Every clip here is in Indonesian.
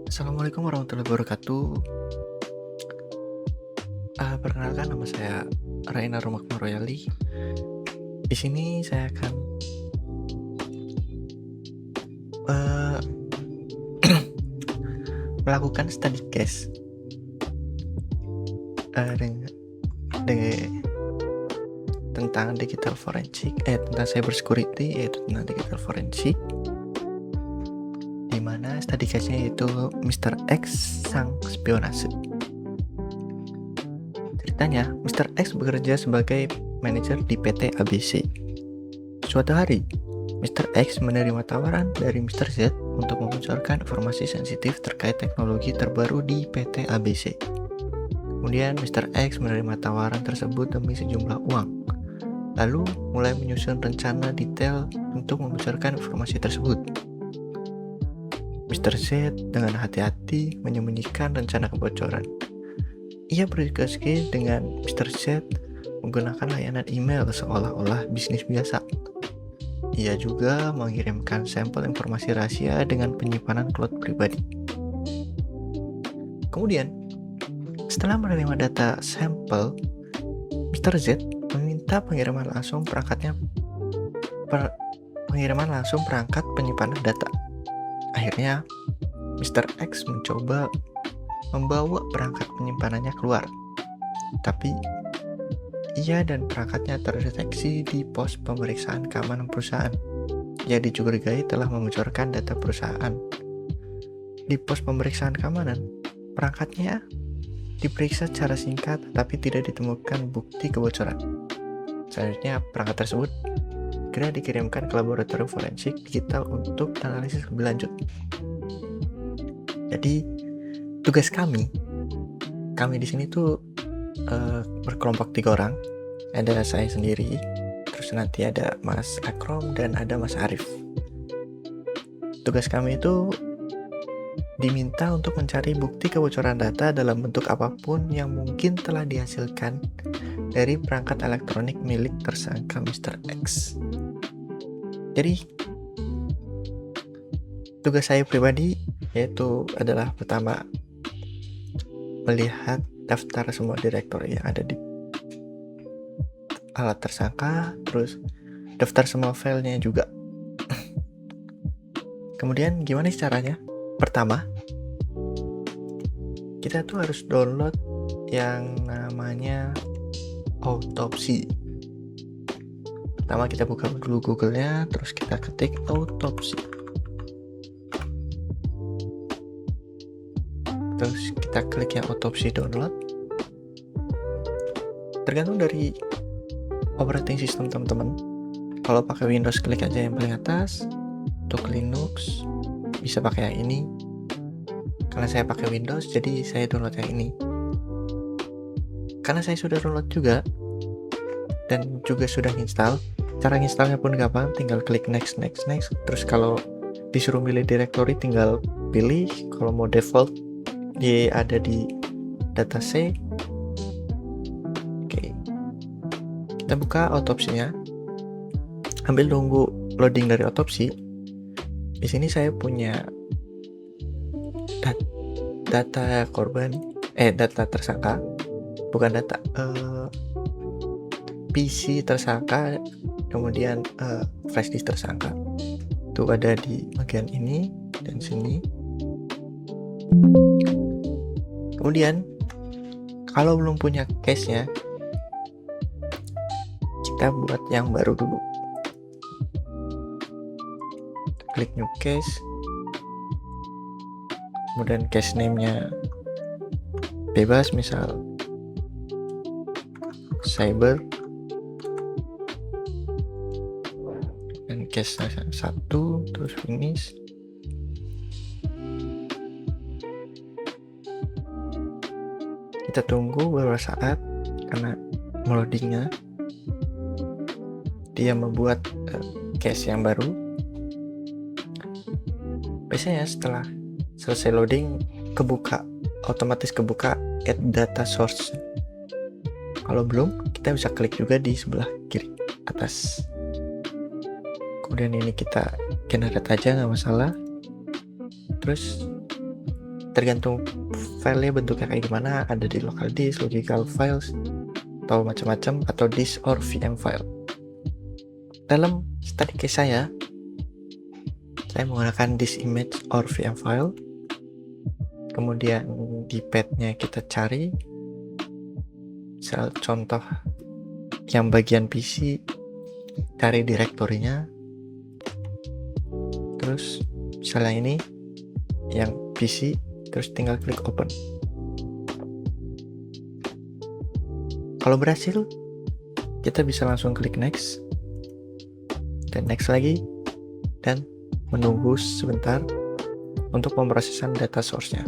Assalamualaikum warahmatullahi wabarakatuh. Perkenalkan nama saya Raina Romakno Royali. Di sini saya akan uh, melakukan study case tentang digital forensik, tentang cyber security, yaitu tentang digital forensik. Di mana study case-nya yaitu Mr. X sang spionase. Ceritanya, Mr. X bekerja sebagai manajer di PT ABC. Suatu hari, Mr. X menerima tawaran dari Mr. Z untuk membocorkan informasi sensitif terkait teknologi terbaru di PT ABC. Kemudian Mr. X menerima tawaran tersebut demi sejumlah uang, lalu mulai menyusun rencana detail untuk membocorkan informasi tersebut. Mr. Z dengan hati-hati menyembunyikan rencana kebocoran. Ia berdiskusi dengan Mr. Z menggunakan layanan email seolah-olah bisnis biasa. Ia juga mengirimkan sampel informasi rahasia dengan penyimpanan cloud pribadi. Kemudian, setelah menerima data sampel, Mr. Z meminta pengiriman langsung perangkat penyimpanan data. Akhirnya, Mr. X mencoba membawa perangkat penyimpanannya keluar, tapi ia dan perangkatnya terdeteksi di pos pemeriksaan keamanan perusahaan. Ia dicurigai telah membocorkan data perusahaan. Di pos pemeriksaan keamanan, perangkatnya diperiksa secara singkat tetapi tidak ditemukan bukti kebocoran. Selanjutnya, perangkat tersebut segera dikirimkan ke laboratorium forensik digital untuk analisis lebih lanjut. Jadi, tugas kami di sini tuh berkelompok 3 orang. Ada saya sendiri, terus nanti ada Mas Akrom dan ada Mas Arif. Tugas kami itu diminta untuk mencari bukti kebocoran data dalam bentuk apapun yang mungkin telah dihasilkan dari perangkat elektronik milik tersangka Mr. X. Jadi, tugas saya pribadi yaitu adalah pertama, melihat daftar semua direktori yang ada di alat tersangka, terus daftar semua filenya juga. Kemudian gimana caranya? Pertama, kita tuh harus download yang namanya autopsi. Pertama kita buka dulu Google-nya, terus kita ketik autopsi. Terus kita klik yang autopsi download. Tergantung dari operating system teman-teman. Kalau pakai Windows klik aja yang paling atas. Untuk Linux bisa pakai yang ini. Karena saya pakai Windows jadi saya download yang ini. Karena saya sudah download juga dan juga sudah install. Cara installnya pun gampang, tinggal klik next. Terus kalau disuruh milih directory tinggal pilih. Kalau mau default dia ada di data C. Oke. Kita buka autopsinya. Ambil tunggu loading dari autopsi. Di sini saya punya data korban, data tersangka, bukan data PC tersangka, kemudian flash disk tersangka. Itu ada di bagian ini dan sini. Kemudian kalau belum punya case-nya, kita buat yang baru dulu. Klik new case. Kemudian case name-nya bebas, misal cyber. Dan case 1, terus finish. Kita tunggu beberapa saat karena loadingnya dia membuat case yang baru. Biasanya setelah selesai loading otomatis kebuka add data source. Kalau belum, kita bisa klik juga di sebelah kiri atas. Kemudian ini kita generate aja, nggak masalah. Terus tergantung filenya bentuknya kayak gimana, ada di local disk, logical files, atau macam-macam, atau disk or VM file. Dalam study case saya menggunakan disk image or VM file. Kemudian di path-nya kita cari misal contoh yang bagian PC, cari direktorinya, terus misalnya ini yang PC, terus tinggal klik open. Kalau berhasil, kita bisa langsung klik next, dan next lagi, dan menunggu sebentar untuk pemrosesan data source-nya.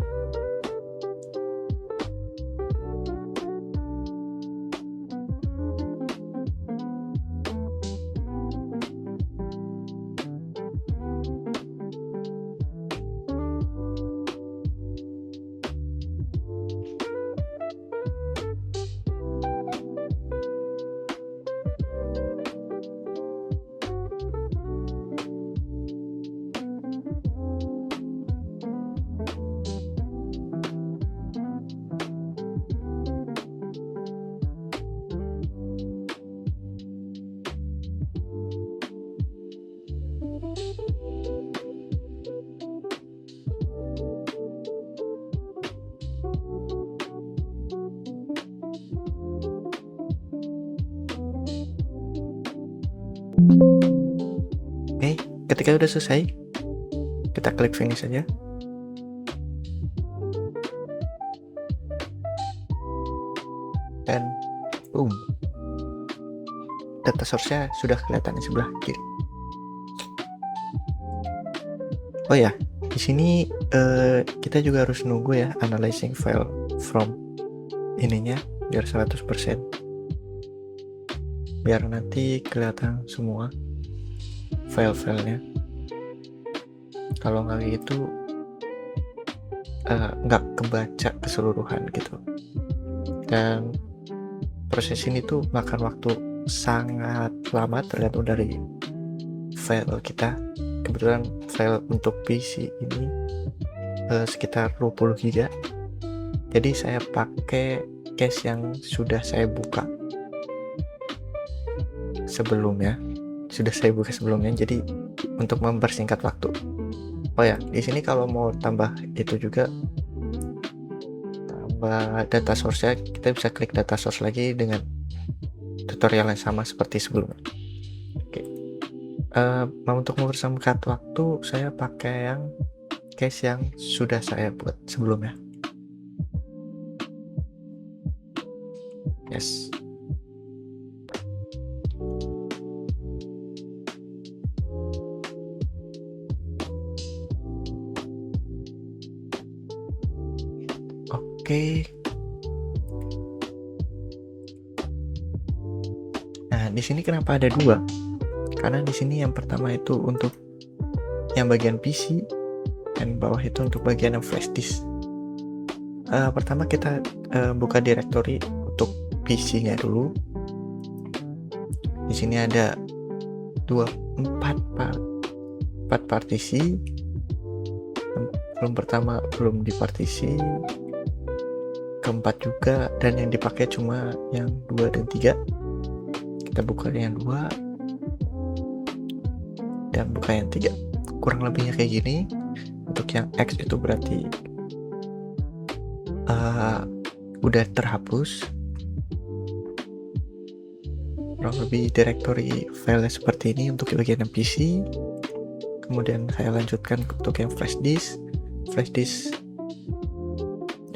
Oke, ketika udah selesai, kita klik finish aja. Dan boom, data source-nya sudah kelihatan di sebelah kiri. Oh ya, di sini kita juga harus nunggu ya analyzing file from ininya biar 100%, biar nanti kelihatan semua file-filenya. Kalau nggak gitu nggak kebaca keseluruhan gitu, dan proses ini tuh makan waktu sangat lama tergantung dari file kita. Kebetulan file untuk PC ini sekitar 20 GB, jadi saya pakai case yang sudah saya buka sebelumnya, jadi untuk mempersingkat waktu. Oh ya, di sini kalau mau tambah itu juga, tambah data source-nya, kita bisa klik data source lagi dengan tutorial yang sama seperti sebelumnya. Oke. Untuk mempersingkat waktu, saya pakai yang case yang sudah saya buat sebelumnya. Yes. Oke. Nah, di sini kenapa ada dua? Karena di sini yang pertama itu untuk yang bagian PC, dan bawah itu untuk bagian yang flash disk. Pertama kita buka directory untuk PC-nya dulu. Di sini ada 4 partisi. Pertama belum dipartisi, keempat juga, dan yang dipakai cuma yang 2 dan 3. Kita buka yang 2 dan buka yang 3. Kurang lebihnya kayak gini. Untuk yang X itu berarti udah terhapus. Kurang lebih directory file seperti ini untuk bagian yang PC. Kemudian saya lanjutkan untuk yang flash disk.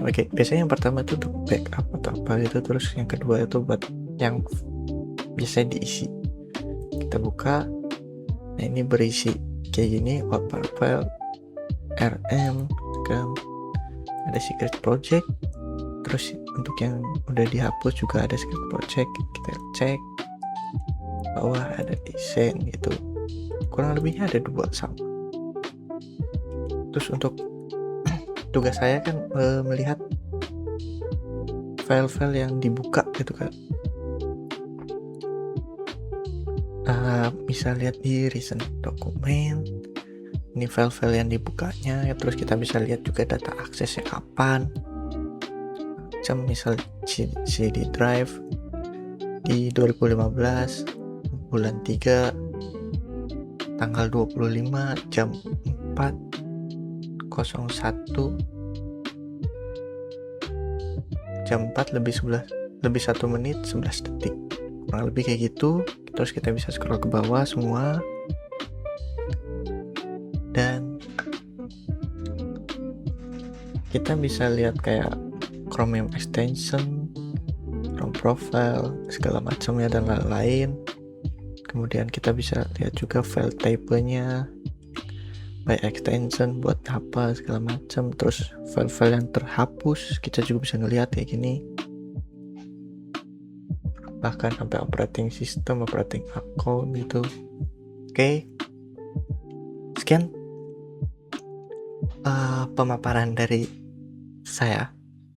Oke, biasanya yang pertama itu untuk backup atau apa itu, terus yang kedua itu buat yang biasanya diisi. Kita buka, nah ini berisi kayak gini, wallpaper file, RM, kan ada secret project. Terus untuk yang udah dihapus juga ada secret project. Kita cek bawah ada desain gitu, kurang lebihnya ada 2 sama. Terus untuk tugas saya kan melihat file-file yang dibuka gitu kan. Bisa lihat di recent document, ini file-file yang dibukanya ya, terus kita bisa lihat juga data aksesnya kapan, misal CD drive di 2015 bulan 3 tanggal 25 jam 4:01 jam 4 lebih 1 menit 11 detik, kurang lebih kayak gitu. Terus kita bisa scroll ke bawah semua, dan kita bisa lihat kayak Chromium extension, Chrome profile, segala macamnya dan lain-lain. Kemudian kita bisa lihat juga file type-nya, by extension buat apa segala macam. Terus file-file yang terhapus kita juga bisa ngelihat kayak gini, bahkan sampai operating system, operating account gitu. Oke, sekian pemaparan dari saya